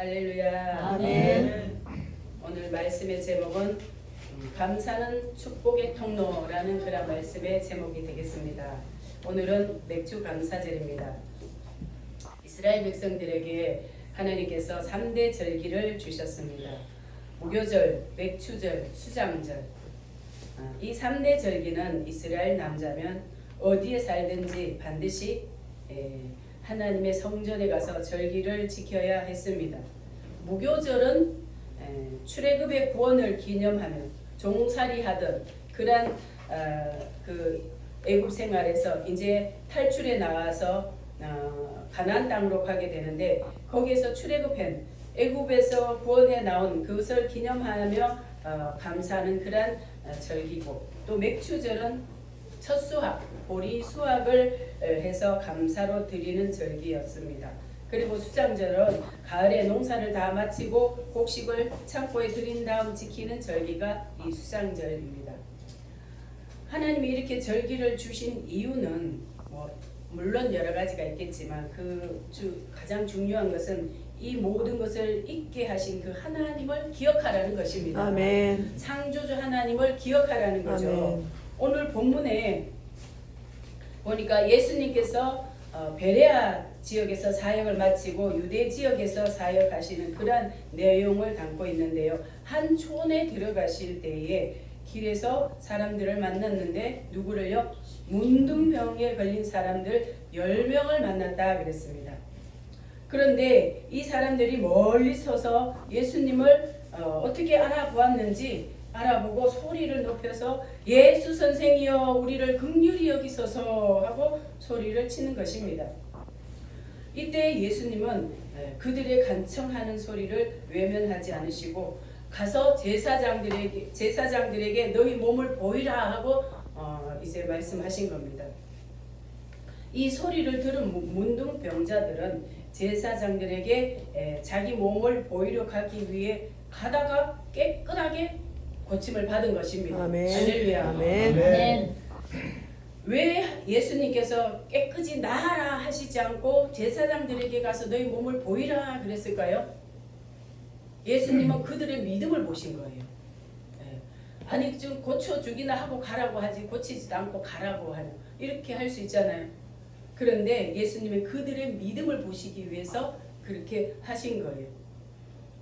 할렐루야. 아멘. 오늘 말씀의 제목은 감사는 축복의 통로라는 그런 말씀의 제목이 되겠습니다. 오늘은 맥주 감사절입니다. 이스라엘 백성들에게 하나님께서 3대 절기를 주셨습니다. 무교절, 맥주절, 수장절. 이 3대 절기는 이스라엘 남자면 어디에 살든지 반드시 하나님의 성전에 가서 절기를 지켜야 했습니다. 무교절은 출애굽의 구원을 기념하며 종살이하던 그런 그 애굽 생활에서 이제 탈출해 나와서 가나안 땅으로 가게 되는데, 거기에서 출애굽한 애굽에서 구원해 나온 그것을 기념하며 감사하는 그런 절기고, 또 맥주절은 첫 수확, 보리 수확을 해서 감사로 드리는 절기였습니다. 그리고 수장절은 가을에 농사를 다 마치고 곡식을 창고에 들인 다음 지키는 절기가 이 수장절입니다. 하나님이 이렇게 절기를 주신 이유는 물론 여러 가지가 있겠지만 가장 중요한 것은 이 모든 것을 잊게 하신 그 하나님을 기억하라는 것입니다. 아멘. 창조주 하나님을 기억하라는 거죠. 아멘. 오늘 본문에 보니까 예수님께서 베레아 지역에서 사역을 마치고 유대 지역에서 사역하시는 그러한 내용을 담고 있는데요. 한 촌에 들어가실 때에 길에서 사람들을 만났는데 누구를요? 문둥병에 걸린 사람들 10명을 만났다 그랬습니다. 그런데 이 사람들이 멀리 서서 예수님을 어떻게 알아보았는지 알아보고 소리를 높여서 예수 선생이여 우리를 긍휼히 여기소서 하고 소리를 치는 것입니다. 이때 예수님은 그들의 간청하는 소리를 외면하지 않으시고 가서 제사장들에게 너희 몸을 보이라 하고 이제 말씀하신 겁니다. 이 소리를 들은 문둥병자들은 제사장들에게 자기 몸을 보이려 가기 위해 가다가 깨끗하게 고침을 받은 것입니다. 아멘. 할렐루야. 아멘. 아멘. 왜 예수님께서 깨끗이 나아라 하시지 않고 제사장들에게 가서 너희 몸을 보이라 그랬을까요? 예수님은 그들의 믿음을 보신 거예요. 아니 좀 고쳐주기나 하고 가라고 하지 고치지도 않고 가라고 하는 이렇게 할 수 있잖아요. 그런데 예수님은 그들의 믿음을 보시기 위해서 그렇게 하신 거예요.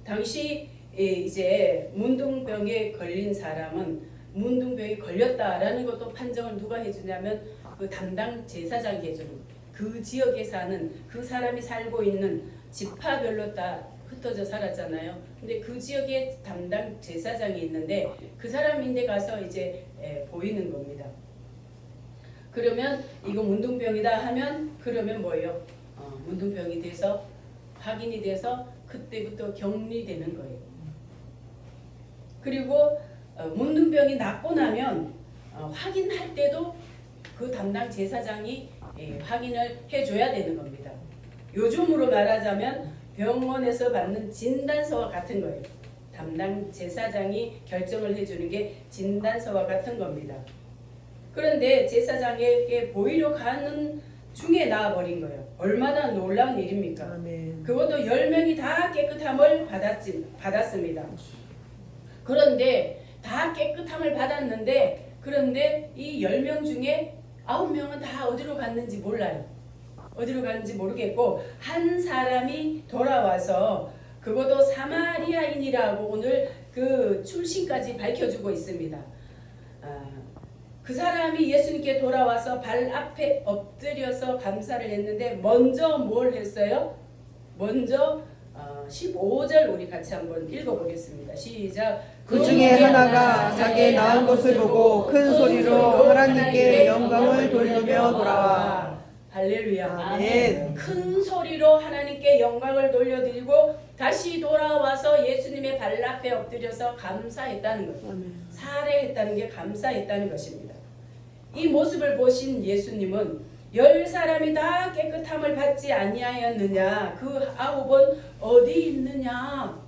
당시 이제 문둥병에 걸린 사람은 문둥병이 걸렸다라는 것도 판정을 누가 해주냐면 그 담당 제사장이 해주는, 그 지역에 사는 그 사람이 살고 있는 지파별로 다 흩어져 살았잖아요. 근데 그 지역에 담당 제사장이 있는데 그 사람인데 가서 이제 보이는 겁니다. 그러면 이거 문둥병이다 하면 그러면 뭐예요? 문둥병이 돼서 확인이 돼서 그때부터 격리되는 거예요. 그리고 문둥병이 낫고 나면 확인할 때도 그 담당 제사장이 확인을 해줘야 되는 겁니다. 요즘으로 말하자면 병원에서 받는 진단서와 같은 거예요. 담당 제사장이 결정을 해주는 게 진단서와 같은 겁니다. 그런데 제사장에게 보이러 가는 중에 나와버린 거예요. 얼마나 놀라운 일입니까? 아멘. 그것도 10명이 다 깨끗함을 받았습니다. 그런데 다 깨끗함을 받았는데 그런데 이 10명 중에 9명은 다 어디로 갔는지 몰라요. 어디로 갔는지 모르겠고 한 사람이 돌아와서 그것도 사마리아인이라고 오늘 그 출신까지 밝혀주고 있습니다. 그 사람이 예수님께 돌아와서 발 앞에 엎드려서 감사를 했는데 먼저 뭘 했어요? 먼저 15절 우리 같이 한번 읽어보겠습니다. 시작. 그 중에 하나가 자기의 나은 것을 보고 큰 소리로 하나님께 영광을 돌리며 돌아와. 할렐루야. 아멘. 큰 소리로 하나님께 영광을 돌려드리고 다시 돌아와서 예수님의 발 앞에 엎드려서 감사했다는 것. 아멘. 살해했다는 게 감사했다는 것입니다. 이 모습을 보신 예수님은 10사람이 다 깨끗함을 받지 아니하였느냐, 그 9은 어디 있느냐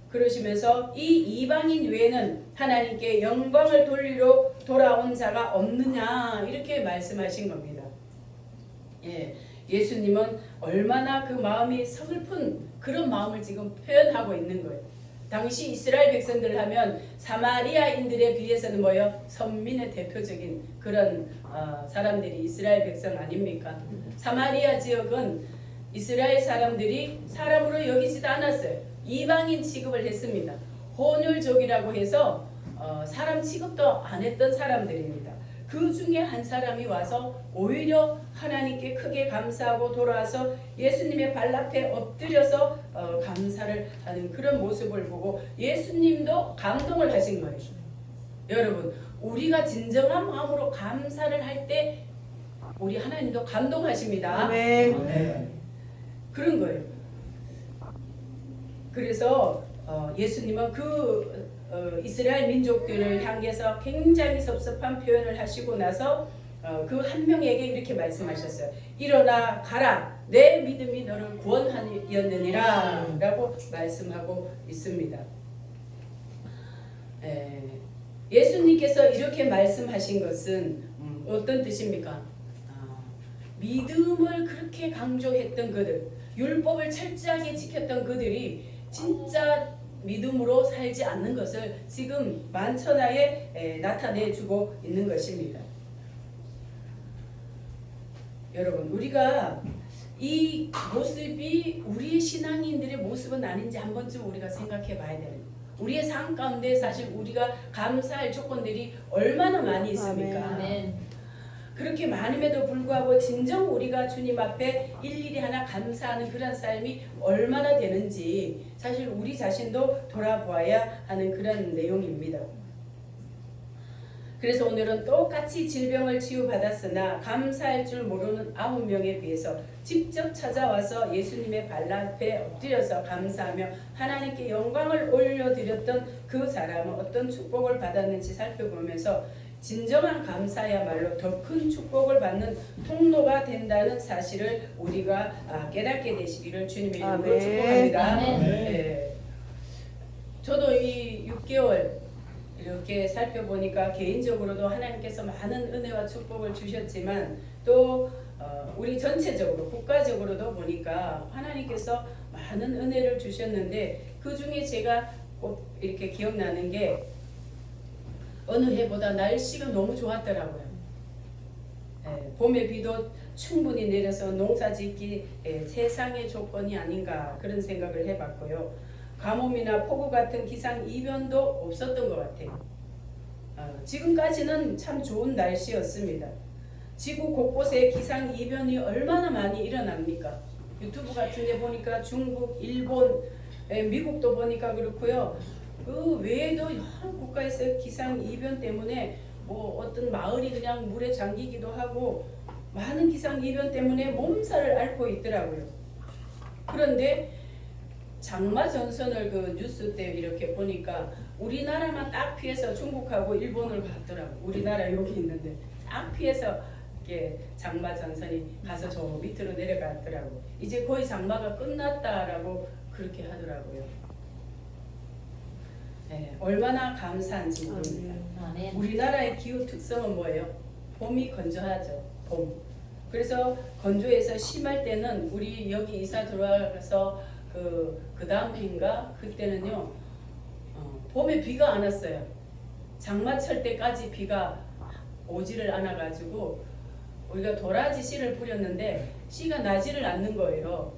그러시면서 이 이방인 외에는 하나님께 영광을 돌리러 돌아온 자가 없느냐 이렇게 말씀하신 겁니다. 예수님은 얼마나 그 마음이 서글픈 그런 마음을 지금 표현하고 있는 거예요. 당시 이스라엘 백성들 하면 사마리아인들에 비해서는 뭐요? 선민의 대표적인 그런 사람들이 이스라엘 백성 아닙니까? 사마리아 지역은 이스라엘 사람들이 사람으로 여기지도 않았어요. 이방인 취급을 했습니다. 혼혈족이라고 해서 사람 취급도 안 했던 사람들입니다. 그 중에 한 사람이 와서 오히려 하나님께 크게 감사하고 돌아와서 예수님의 발 앞에 엎드려서 감사를 하는 그런 모습을 보고 예수님도 감동을 하신 거예요. 여러분, 우리가 진정한 마음으로 감사를 할 때 우리 하나님도 감동하십니다. 아멘. 그런 거예요. 그래서 예수님은 이스라엘 민족들을 향해서 굉장히 섭섭한 표현을 하시고 나서 그 한 명에게 이렇게 말씀하셨어요. 일어나 가라. 내 믿음이 너를 구원하였느니라 라고 말씀하고 있습니다. 예수님께서 이렇게 말씀하신 것은 어떤 뜻입니까? 믿음을 그렇게 강조했던 그들, 율법을 철저하게 지켰던 그들이 진짜 믿음으로 살지 않는 것을 지금 만천하에 나타내주고 있는 것입니다. 여러분, 우리가 이 모습이 우리의 신앙인들의 모습은 아닌지 한 번쯤 우리가 생각해 봐야 돼요. 우리의 삶 가운데 사실 우리가 감사할 조건들이 얼마나 많이 있습니까? 아멘. 그렇게 많음에도 불구하고 진정 우리가 주님 앞에 일일이 하나 감사하는 그런 삶이 얼마나 되는지 사실 우리 자신도 돌아보아야 하는 그런 내용입니다. 그래서 오늘은 똑같이 질병을 치유받았으나 감사할 줄 모르는 9명에 비해서 직접 찾아와서 예수님의 발 앞에 엎드려서 감사하며 하나님께 영광을 올려드렸던 그 사람은 어떤 축복을 받았는지 살펴보면서 진정한 감사야말로 더 큰 축복을 받는 통로가 된다는 사실을 우리가 깨닫게 되시기를 주님의 이름으로 축복합니다. 네. 저도 이 6개월 이렇게 살펴보니까 개인적으로도 하나님께서 많은 은혜와 축복을 주셨지만 또 우리 전체적으로 국가적으로도 보니까 하나님께서 많은 은혜를 주셨는데 그 중에 제가 꼭 이렇게 기억나는 게 어느 해보다 날씨가 너무 좋았더라고요. 봄에 비도 충분히 내려서 농사짓기 세상의 조건이 아닌가 그런 생각을 해봤고요. 가뭄이나 폭우 같은 기상 이변도 없었던 것 같아요. 지금까지는 참 좋은 날씨였습니다. 지구 곳곳에 기상 이변이 얼마나 많이 일어납니까? 유튜브 같은 데 보니까 중국, 일본, 미국도 보니까 그렇고요. 그 외에도 여러 국가에서 기상 이변 때문에 뭐 어떤 마을이 그냥 물에 잠기기도 하고 많은 기상 이변 때문에 몸살을 앓고 있더라고요. 그런데 장마 전선을 그 뉴스 때 이렇게 보니까 우리나라만 딱 피해서 중국하고 일본을 갔더라고요. 우리나라 여기 있는데 딱 피해서 이렇게 장마 전선이 가서 저 밑으로 내려갔더라고요. 이제 거의 장마가 끝났다라고 그렇게 하더라고요. 얼마나 감사한지 모릅니다. 아멘. 우리나라의 기후 특성은 뭐예요? 봄이 건조하죠. 봄. 그래서 건조해서 심할 때는 우리 여기 이사 들어와서 그 다음 해인가 그때는요 봄에 비가 안 왔어요. 장마철 때까지 비가 오지를 않아 가지고 우리가 도라지 씨를 뿌렸는데 씨가 나지를 않는 거예요.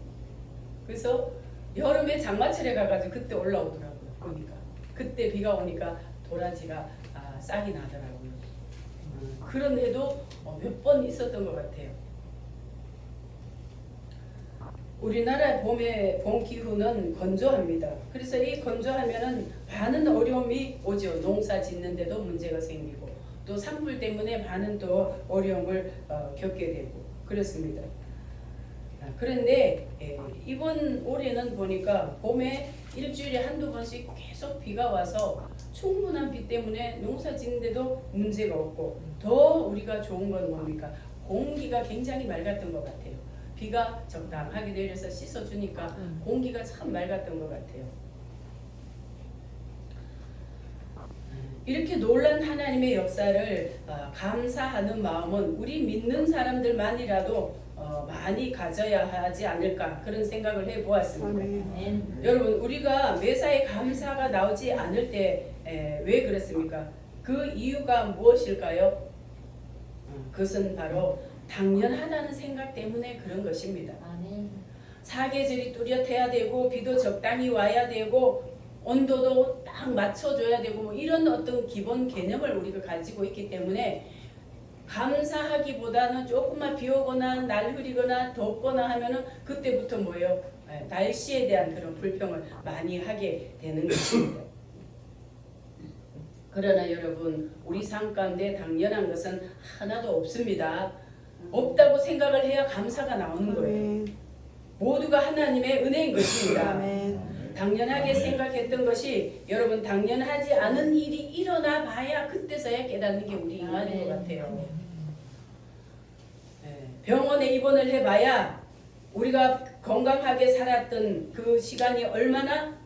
그래서 여름에 장마철에 가가지고 그때 올라오더라고요. 보니까 그때 비가 오니까 도라지가 싹이 나더라고요. 그런 해도 몇 번 있었던 것 같아요. 우리나라 봄 기후는 건조합니다. 그래서 이 건조하면은 많은 어려움이 오죠. 농사 짓는데도 문제가 생기고 또 산불 때문에 많은 또 어려움을 겪게 되고 그렇습니다. 그런데 이번 올해는 보니까 봄에 일주일에 한두 번씩 계속 비가 와서 충분한 비 때문에 농사 짓는데도 문제가 없고 더 우리가 좋은 건 뭡니까? 공기가 굉장히 맑았던 것 같아요. 비가 적당하게 내려서 씻어주니까 공기가 참 맑았던 것 같아요. 이렇게 놀란 하나님의 역사를 감사하는 마음은 우리 믿는 사람들만이라도 많이 가져야 하지 않을까 그런 생각을 해보았습니다. 아멘. 여러분 우리가 매사에 감사가 나오지 않을 때 왜 그렇습니까? 그 이유가 무엇일까요? 그것은 바로 당연하다는 생각 때문에 그런 것입니다. 사계절이 뚜렷해야 되고 비도 적당히 와야 되고 온도도 딱 맞춰줘야 되고 뭐 이런 어떤 기본 개념을 우리가 가지고 있기 때문에 감사하기보다는 조금만 비 오거나 날 흐리거나 덥거나 하면은 그때부터 뭐예요? 날씨에 대한 그런 불평을 많이 하게 되는 것입니다. 그러나 여러분 우리 삶 가운데 당연한 것은 하나도 없습니다. 없다고 생각을 해야 감사가 나오는 거예요. 아멘. 모두가 하나님의 은혜인 것입니다. 아멘. 당연하게 생각했던 것이 여러분 당연하지 않은 일이 일어나 봐야 그때서야 깨닫는 게 우리 인간인 것 같아요. 병원에 입원을 해봐야 우리가 건강하게 살았던 그 시간이 얼마나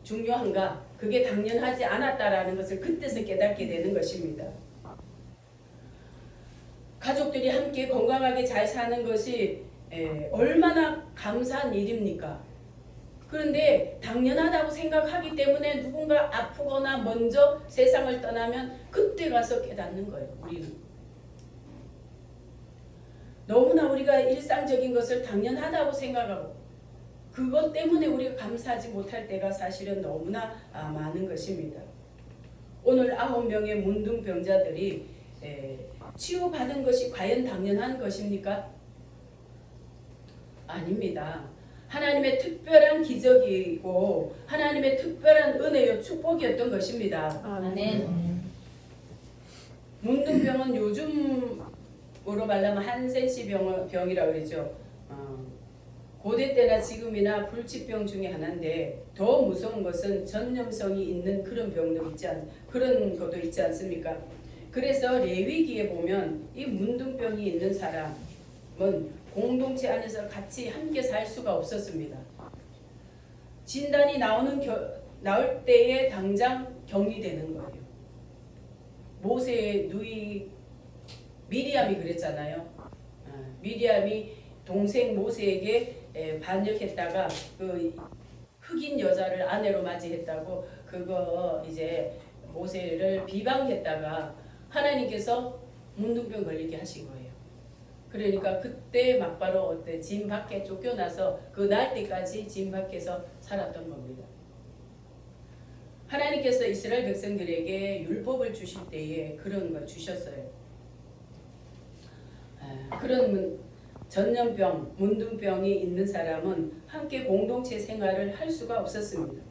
중요한가, 그게 당연하지 않았다라는 것을 그때서 깨닫게 되는 것입니다. 가족들이 함께 건강하게 잘 사는 것이 얼마나 감사한 일입니까? 그런데 당연하다고 생각하기 때문에 누군가 아프거나 먼저 세상을 떠나면 그때 가서 깨닫는 거예요. 우리는 너무나 우리가 일상적인 것을 당연하다고 생각하고 그것 때문에 우리가 감사하지 못할 때가 사실은 너무나 많은 것입니다. 오늘 9명의 문둥병자들이 치유받은 것이 과연 당연한 것입니까? 아닙니다. 하나님의 특별한 기적이고 하나님의 특별한 은혜요 축복이었던 것입니다. 아멘. 문둥병은 요즘으로 말하면 한센시 병이라고 그러죠. 고대 때나 지금이나 불치병 중에 하나인데 더 무서운 것은 전염성이 있는 그런 병도 그런 것도 있지 않습니까? 그래서 레위기에 보면 이 문둥병이 있는 사람은 공동체 안에서 같이 함께 살 수가 없었습니다. 진단이 나올 때에 당장 격리되는 거예요. 모세의 누이 미리암이 그랬잖아요. 미리암이 동생 모세에게 반역했다가 그 흑인 여자를 아내로 맞이했다고 그거 이제 모세를 비방했다가 하나님께서 문둥병 걸리게 하신 거예요. 그러니까 그때 막바로 진 밖에 쫓겨나서 그 날 때까지 진 밖에서 살았던 겁니다. 하나님께서 이스라엘 백성들에게 율법을 주실 때에 그런 걸 주셨어요. 그런 전염병, 문둥병이 있는 사람은 함께 공동체 생활을 할 수가 없었습니다.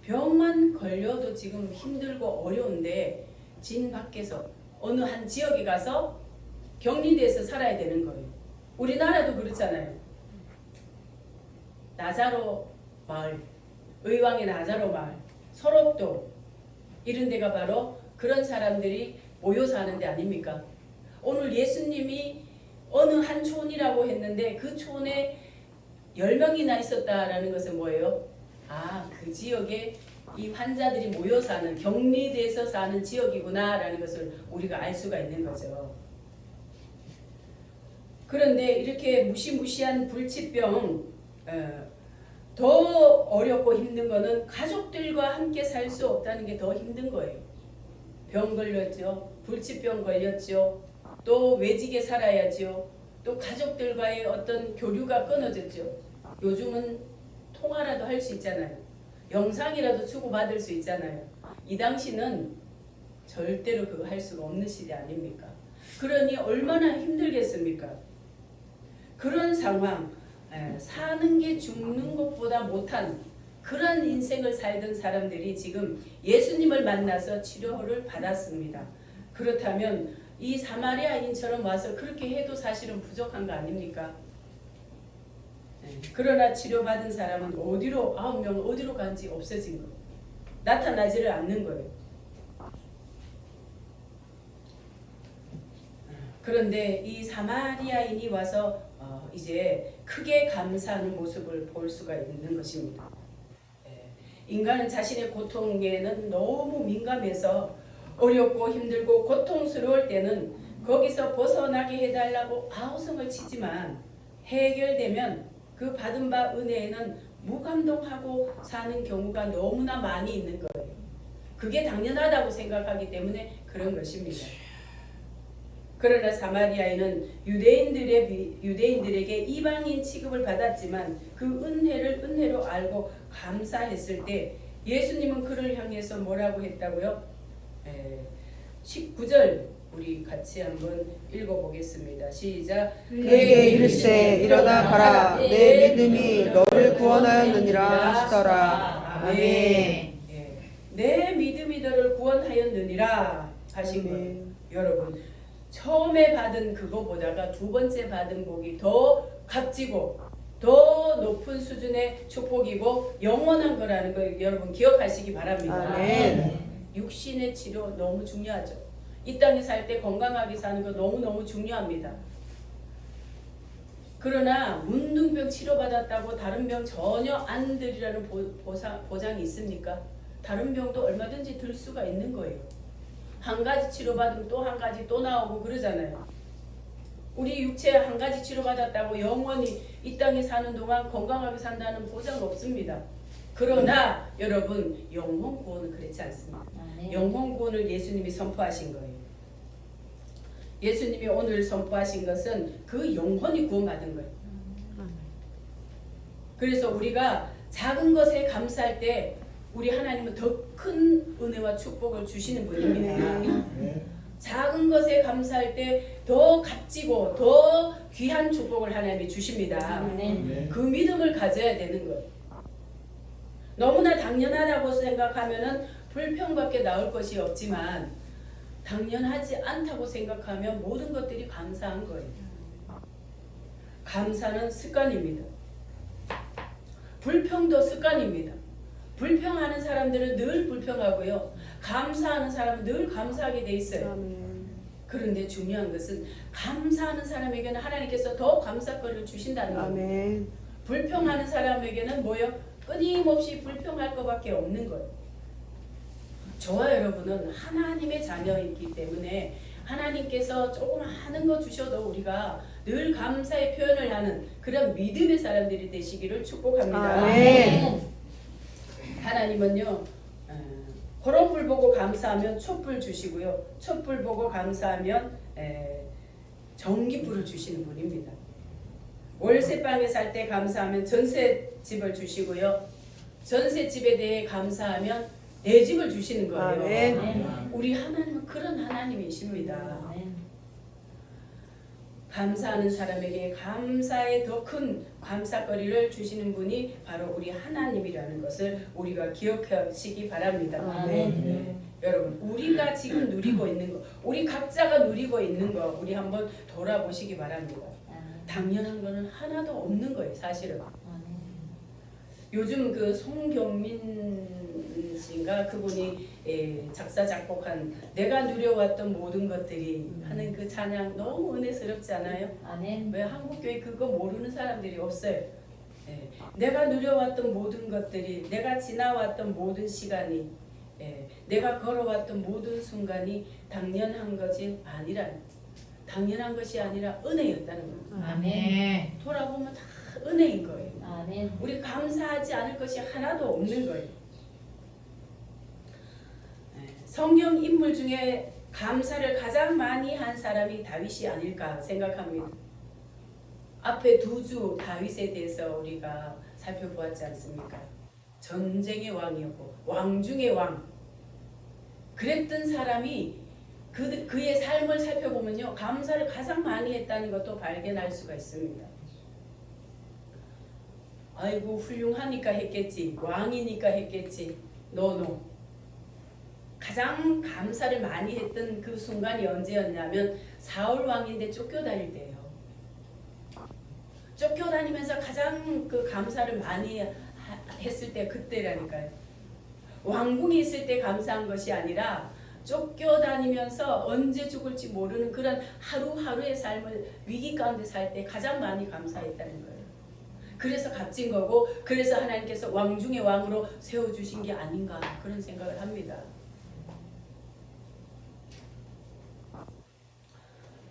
병만 걸려도 지금 힘들고 어려운데 진 밖에서 어느 한 지역에 가서 격리돼서 살아야 되는 거예요. 우리나라도 그렇잖아요. 나자로 마을, 의왕의 나자로 마을, 설옥도 이런 데가 바로 그런 사람들이 모여 사는 데 아닙니까? 오늘 예수님이 어느 한 촌이라고 했는데 그 촌에 10명이나 있었다라는 것은 뭐예요? 그 지역에 이 환자들이 모여 사는, 격리돼서 사는 지역이구나 라는 것을 우리가 알 수가 있는 거죠. 그런데 이렇게 무시무시한 불치병, 더 어렵고 힘든 거는 가족들과 함께 살 수 없다는 게 더 힘든 거예요. 병 걸렸죠. 불치병 걸렸죠. 또 외직에 살아야죠. 또 가족들과의 어떤 교류가 끊어졌죠. 요즘은 통화라도 할 수 있잖아요. 영상이라도 주고받을 수 있잖아요. 이 당시는 절대로 그거 할 수가 없는 시대 아닙니까? 그러니 얼마나 힘들겠습니까? 그런 상황, 사는 게 죽는 것보다 못한 그런 인생을 살던 사람들이 지금 예수님을 만나서 치료를 받았습니다. 그렇다면 이 사마리아인처럼 와서 그렇게 해도 사실은 부족한 거 아닙니까? 그러나 치료받은 사람은 어디로 9명은 어디로 간지 없어진 거예요. 나타나지를 않는 거예요. 그런데 이 사마리아인이 와서 이제 크게 감사하는 모습을 볼 수가 있는 것입니다. 인간은 자신의 고통에는 너무 민감해서 어렵고 힘들고 고통스러울 때는 거기서 벗어나게 해달라고 아우성을 치지만 해결되면 그 받은 바 은혜에는 무감동하고 사는 경우가 너무나 많이 있는 거예요. 그게 당연하다고 생각하기 때문에 그런 것입니다. 그러나 사마리아인은 유대인들에게 이방인 취급을 받았지만 그 은혜를 은혜로 알고 감사했을 때 예수님은 그를 향해서 뭐라고 했다고요? 19절 우리 같이 한번 읽어보겠습니다. 시작. 그에게 이르시되 일어나 가라 내 믿음이 너를 구원하였느니라 하시더라. 아멘. 내 믿음이 너를 구원하였느니라 하신 거예요. 아멘. 여러분 처음에 받은 그거보다가 두 번째 받은 복이 더 값지고 더 높은 수준의 축복이고 영원한 거라는 걸 여러분 기억하시기 바랍니다. 아멘. 육신의 치료 너무 중요하죠. 이 땅에 살 때 건강하게 사는 거 너무너무 중요합니다. 그러나 문둥병 치료받았다고 다른 병 전혀 안 들이라는 보장이 있습니까? 다른 병도 얼마든지 들 수가 있는 거예요. 한 가지 치료받으면 또 한 가지 또 나오고 그러잖아요. 우리 육체 한 가지 치료받았다고 영원히 이 땅에 사는 동안 건강하게 산다는 보장 없습니다. 그러나 여러분 영혼 구원은 그렇지 않습니다. 영혼 구원을 예수님이 선포하신 거예요. 예수님이 오늘 선포하신 것은 그 영혼이 구원받은 거예요. 그래서 우리가 작은 것에 감사할 때 우리 하나님은 더 큰 은혜와 축복을 주시는 분입니다. 작은 것에 감사할 때 더 값지고 더 귀한 축복을 하나님이 주십니다. 그 믿음을 가져야 되는 거예요. 너무나 당연하다고 생각하면은 불평밖에 나올 것이 없지만 당연하지 않다고 생각하면 모든 것들이 감사한 거예요. 감사는 습관입니다. 불평도 습관입니다. 불평하는 사람들은 늘 불평하고요. 감사하는 사람은 늘 감사하게 돼 있어요. 그런데 중요한 것은 감사하는 사람에게는 하나님께서 더 감사거리를 주신다는 거예요. 불평하는 사람에게는 뭐요? 끊임없이 불평할 것밖에 없는 거예요. 저와 여러분은 하나님의 자녀이기 때문에 하나님께서 조금 하는 거 주셔도 우리가 늘 감사의 표현을 하는 그런 믿음의 사람들이 되시기를 축복합니다. 아멘. 하나님은요 호롱불 보고 감사하면 촛불 주시고요, 촛불 보고 감사하면 전기불을 주시는 분입니다. 월세방에 살 때 감사하면 전세집을 주시고요, 전세집에 대해 감사하면 내 집을 주시는 거예요. 아멘. 우리 하나님은 그런 하나님이십니다. 감사하는 사람에게 감사의 더 큰 감사거리를 주시는 분이 바로 우리 하나님이라는 것을 우리가 기억하시기 바랍니다. 아멘. 여러분 우리가 지금 누리고 있는 거, 우리 각자가 누리고 있는 거 우리 한번 돌아보시기 바랍니다. 당연한 거는 하나도 없는 거예요, 사실은. 요즘 그 송경민 씨인가 그분이 작사 작곡한 내가 누려왔던 모든 것들이 하는 그 찬양 너무 은혜스럽지 않아요? 아멘. 왜 한국교회 그거 모르는 사람들이 없어요. 내가 누려왔던 모든 것들이, 내가 지나왔던 모든 시간이, 내가 걸어왔던 모든 순간이 당연한 것이 아니라, 당연한 것이 아니라 은혜였다는 거예요. 아멘. 돌아보면 다 은혜인 거예요. 아멘. 우리 감사하지 않을 것이 하나도 없는 거예요. 성경 인물 중에 감사를 가장 많이 한 사람이 다윗이 아닐까 생각합니다. 앞에 두 주 다윗에 대해서 우리가 살펴보았지 않습니까? 전쟁의 왕이었고 왕 중의 왕. 그랬던 사람이 그의 삶을 살펴보면요, 감사를 가장 많이 했다는 것도 발견할 수가 있습니다. 아이고 훌륭하니까 했겠지, 왕이니까 했겠지. 노노. 가장 감사를 많이 했던 그 순간이 언제였냐면 사울 왕인데 쫓겨다닐 때예요. 쫓겨다니면서 가장 그 감사를 많이 했을 때 그때라니까요. 왕궁에 있을 때 감사한 것이 아니라 쫓겨다니면서 언제 죽을지 모르는 그런 하루하루의 삶을 위기 가운데 살 때 가장 많이 감사했다는 거예요. 그래서 값진 거고 그래서 하나님께서 왕 중의 왕으로 세워주신 게 아닌가 그런 생각을 합니다.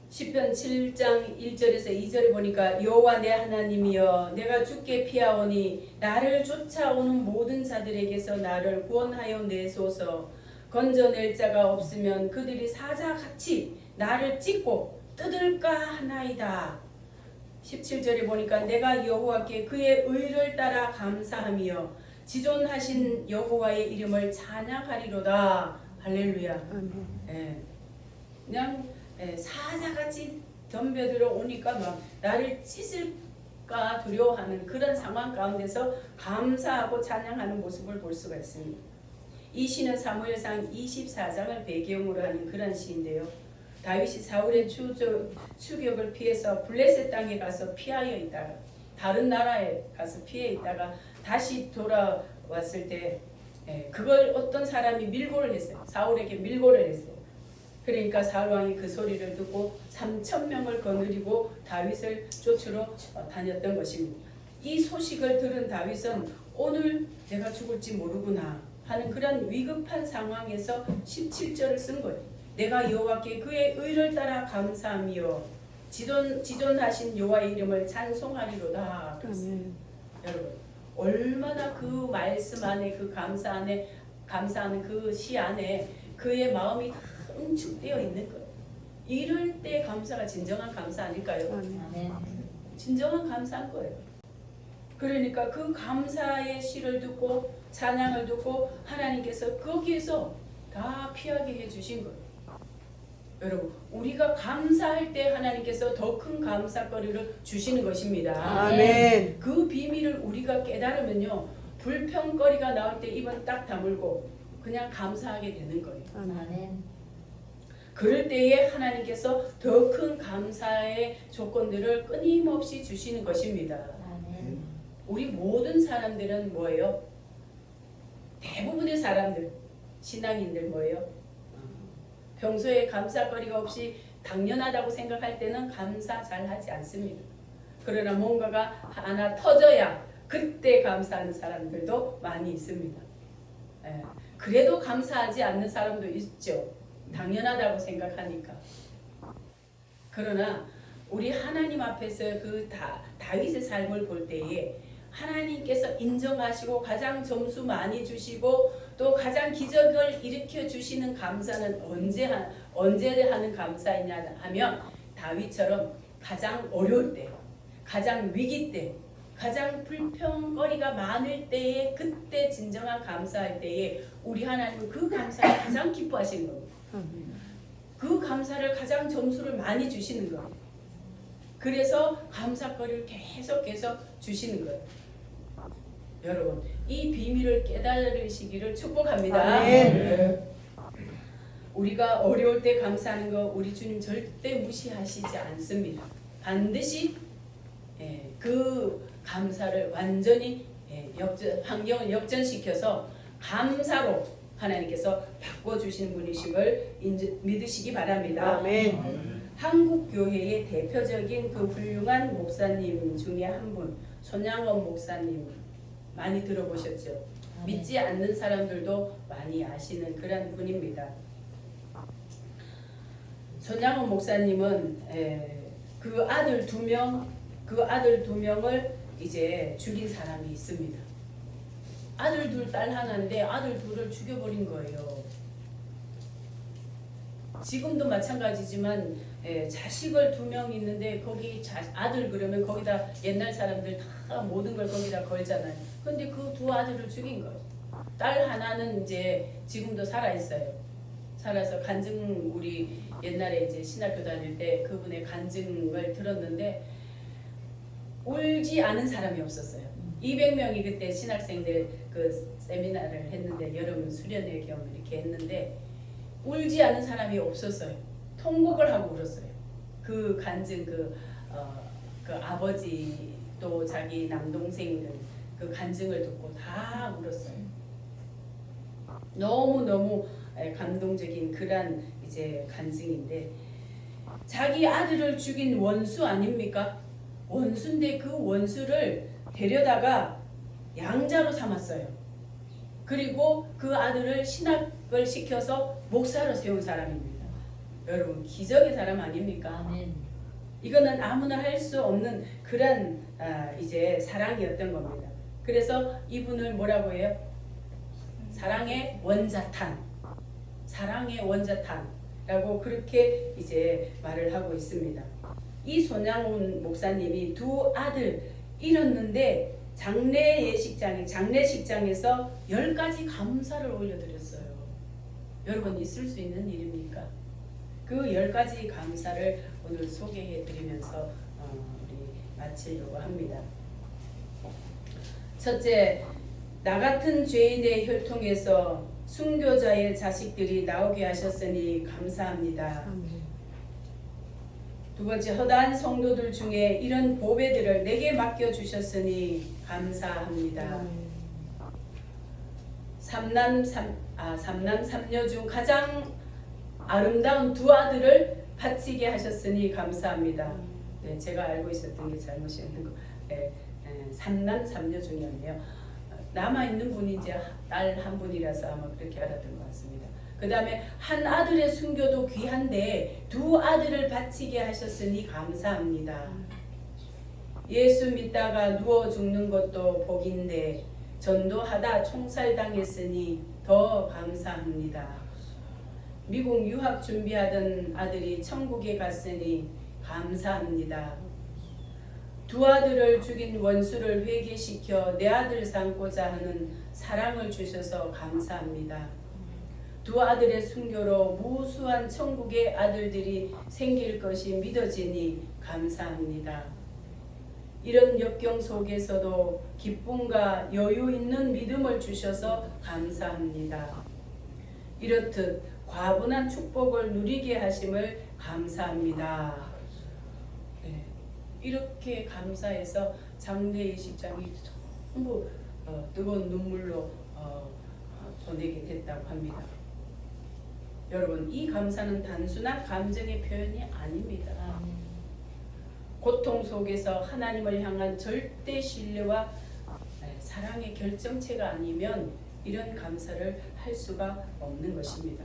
시편 7장 1절에서 2절에 보니까 여호와 내 하나님이여 내가 주께 피하오니 나를 쫓아오는 모든 자들에게서 나를 구원하여 내소서. 건져낼 자가 없으면 그들이 사자같이 나를 찢고 뜯을까 하나이다. 17절에 보니까 내가 여호와께 그의 의를 따라 감사하며 지존하신 여호와의 이름을 찬양하리로다. 할렐루야. 예. 그냥 사자같이 덤벼들어 오니까 막 나를 찢을까 두려워하는 그런 상황 가운데서 감사하고 찬양하는 모습을 볼 수가 있습니다. 이 시는 사무엘상 24장을 배경으로 하는 그런 시인데요. 다윗이 사울의 추격을 피해서 블레셋 땅에 가서 피하여 있다가 다른 나라에 가서 피해 있다가 다시 돌아왔을 때 그걸 어떤 사람이 밀고를 했어요. 사울에게 밀고를 했어요. 그러니까 사울 왕이 그 소리를 듣고 3,000명을 거느리고 다윗을 쫓으러 다녔던 것입니다. 이 소식을 들은 다윗은 오늘 내가 죽을지 모르구나 하는 그런 위급한 상황에서 17절을 쓴 거예요. 내가 여호와께 그의 의를 따라 감사하며 지존하신 여호와의 이름을 찬송하리로다. 여러분 얼마나 그 말씀 안에 그 감사하는 그 시 안에 그의 마음이 다 응축되어 있는 거예요. 이럴 때 감사가 진정한 감사 아닐까요? 진정한 감사한 거예요. 그러니까 그 감사의 시를 듣고 찬양을 듣고 하나님께서 거기에서 다 피하게 해주신 거예요. 여러분 우리가 감사할 때 하나님께서 더 큰 감사거리를 주시는 것입니다. 아멘. 그 비밀을 우리가 깨달으면요 불평거리가 나올 때 입은 딱 다물고 그냥 감사하게 되는 거예요. 아멘. 그럴 때에 하나님께서 더 큰 감사의 조건들을 끊임없이 주시는 것입니다. 아멘. 우리 모든 사람들은 뭐예요? 대부분의 사람들, 신앙인들 뭐예요? 평소에 감사거리가 없이 당연하다고 생각할 때는 감사 잘 하지 않습니다. 그러나 뭔가가 하나 터져야 그때 감사하는 사람들도 많이 있습니다. 그래도 감사하지 않는 사람도 있죠. 당연하다고 생각하니까. 그러나 우리 하나님 앞에서 그 다윗의 삶을 볼 때에 하나님께서 인정하시고 가장 점수 많이 주시고 또 가장 기적을 일으켜 주시는 감사는 언제 하는 감사이냐 하면 다윗처럼 가장 어려울 때, 가장 위기 때, 가장 불평거리가 많을 때에 그때 진정한 감사할 때에 우리 하나님은 그 감사를 가장 기뻐하시는 겁니다. 그 감사를 가장 점수를 많이 주시는 거예요. 그래서 감사거리를 계속 주시는 거예요. 여러분 이 비밀을 깨달으시기를 축복합니다. 아멘. 우리가 어려울 때 감사하는 거 우리 주님 절대 무시하시지 않습니다. 반드시 그 감사를 완전히 환경을 역전시켜서 감사로 하나님께서 바꿔주시는 분이심을 믿으시기 바랍니다. 아멘. 한국 교회의 대표적인 그 훌륭한 목사님 중에 한 분, 손양원 목사님 많이 들어보셨죠? 믿지 않는 사람들도 많이 아시는 그런 분입니다. 손양원 목사님은 그 아들 두 명을 이제 죽인 사람이 있습니다. 아들 둘, 딸 하나인데 아들 둘을 죽여버린 거예요. 지금도 마찬가지지만 자식을 2명 있는데 거기 아들 그러면 거기다 옛날 사람들 다 모든 걸 거기다 걸잖아요. 근데 그 두 아들을 죽인 거예요. 딸 하나는 이제 지금도 살아 있어요. 살아서 간증 우리 옛날에 이제 신학교 다닐 때 그분의 간증을 들었는데 울지 않은 사람이 없었어요. 200명이 그때 신학생들 그 세미나를 했는데 여름 수련회 겸 이렇게 했는데 울지 않은 사람이 없었어요. 통곡을 하고 울었어요. 그 간증 그 아버지 또 자기 남동생들 그 간증을 듣고 다 울었어요. 너무 감동적인 그런 이제 간증인데 자기 아들을 죽인 원수 아닙니까? 원수인데 그 원수를 데려다가 양자로 삼았어요. 그리고 그 아들을 신학을 시켜서 목사로 세운 사람입니다. 여러분 기적의 사람 아닙니까? 아멘. 이거는 아무나 할 수 없는 그런 이제 사랑이었던 겁니다. 그래서 이분을 뭐라고 해요? 사랑의 원자탄, 사랑의 원자탄라고 그렇게 이제 말을 하고 있습니다. 이 손양훈 목사님이 두 아들 잃었는데 장례식장에서 10가지 감사를 올려드렸어요. 여러분 있을 수 있는 일입니까? 그 10가지 감사를 오늘 소개해 드리면서 우리 마치려고 합니다. 첫째, 나 같은 죄인의 혈통에서 순교자의 자식들이 나오게 하셨으니 감사합니다. 두 번째, 허다한 성도들 중에 이런 보배들을 내게 맡겨주셨으니 감사합니다. 삼남 삼녀 중 가장 아름다운 두 아들을 바치게 하셨으니 감사합니다. 네, 제가 알고 있었던 게 잘못이었는 거. 네, 삼남 삼녀 중이었네요. 남아있는 분이 이제 딸 한 분이라서 아마 그렇게 알았던 것 같습니다. 그 다음에 한 아들의 순교도 귀한데 두 아들을 바치게 하셨으니 감사합니다. 예수 믿다가 누워 죽는 것도 복인데 전도하다 총살당했으니 더 감사합니다. 미국 유학 준비하던 아들이 천국에 갔으니 감사합니다. 두 아들을 죽인 원수를 회개시켜 내 아들 삼고자 하는 사랑을 주셔서 감사합니다. 두 아들의 순교로 무수한 천국의 아들들이 생길 것이 믿어지니 감사합니다. 이런 역경 속에서도 기쁨과 여유 있는 믿음을 주셔서 감사합니다. 이렇듯 과분한 축복을 누리게 하심을 감사합니다. 네, 이렇게 감사해서 장례식장이 전부 뜨거운 눈물로 보내게 됐다고 합니다. 여러분, 이 감사는 단순한 감정의 표현이 아닙니다. 고통 속에서 하나님을 향한 절대 신뢰와 사랑의 결정체가 아니면 이런 감사를 할 수가 없는 것입니다.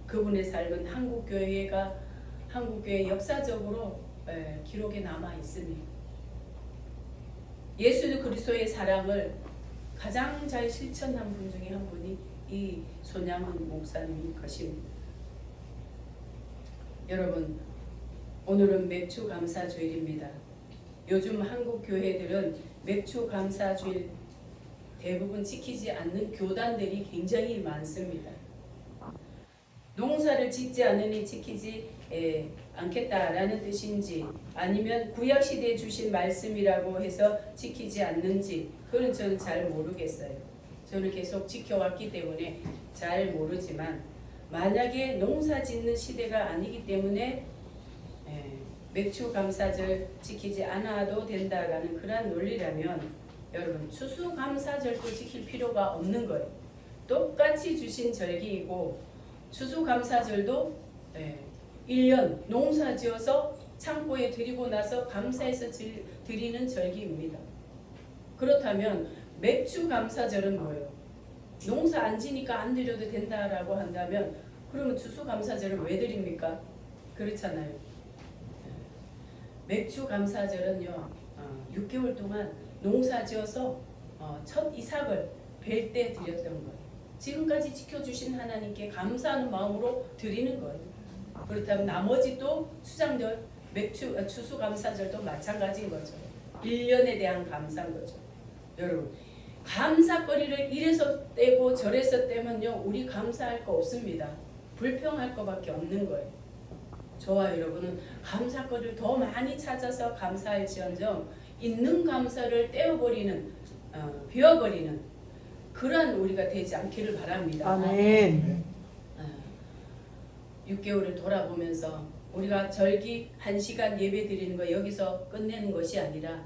그분의 삶은 한국교회 역사적으로 기록에 남아 있습니다. 예수 그리스도의 사랑을 가장 잘 실천한 분 중에 한 분이 이 손양훈 목사님인 것입니다. 여러분, 오늘은 맥주 감사 주일입니다. 요즘 한국 교회들은 맥주 감사 주일 대부분 지키지 않는 교단들이 굉장히 많습니다. 농사를 짓지 않으니 지키지 않겠다라는 뜻인지 아니면 구약시대에 주신 말씀이라고 해서 지키지 않는지 그건 저는 잘 모르겠어요. 저는 계속 지켜왔기 때문에 잘 모르지만 만약에 농사 짓는 시대가 아니기 때문에 맥주 감사절 지키지 않아도 된다라는 그런 논리라면 여러분 추수감사절도 지킬 필요가 없는 거예요. 똑같이 주신 절기이고 추수감사절도 1년 농사 지어서 창고에 드리고 나서 감사해서 드리는 절기입니다. 그렇다면 맥주감사절은 뭐예요? 농사 안 지니까 안 드려도 된다라고 한다면 그러면 추수감사절을 왜 드립니까? 그렇잖아요. 맥주감사절은요 6개월 동안 농사 지어서 첫 이삭을 벨 때 드렸던 거예요. 지금까지 지켜주신 하나님께 감사하는 마음으로 드리는 거예요. 그렇다면 나머지 또 추장절, 추수감사절도 마찬가지인 거죠. 1년에 대한 감사인 거죠. 여러분, 감사거리를 이래서 떼고 저래서 떼면요 우리 감사할 거 없습니다. 불평할 거밖에 없는 거예요. 저와 여러분은 감사거리를 더 많이 찾아서 감사할지언정 있는 감사를 떼어버리는 비워버리는 그러한 우리가 되지 않기를 바랍니다. 아멘. 6개월을 돌아보면서 우리가 절기 1시간 예배 드리는 거 여기서 끝내는 것이 아니라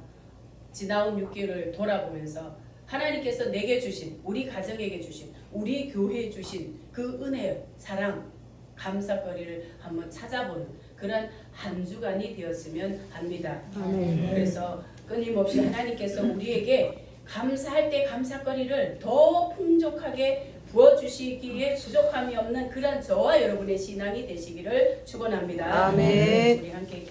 지나온 6개월을 돌아보면서 하나님께서 내게 주신, 우리 가정에게 주신, 우리 교회에 주신 그 은혜, 사랑, 감사거리를 한번 찾아보는 그런 한 주간이 되었으면 합니다. 아멘. 그래서 끊임없이 하나님께서 우리에게 감사할 때 감사거리를 더 풍족하게 부어주시기에 부족함이 없는 그런 저와 여러분의 신앙이 되시기를 축원합니다. 아멘. 우리 함께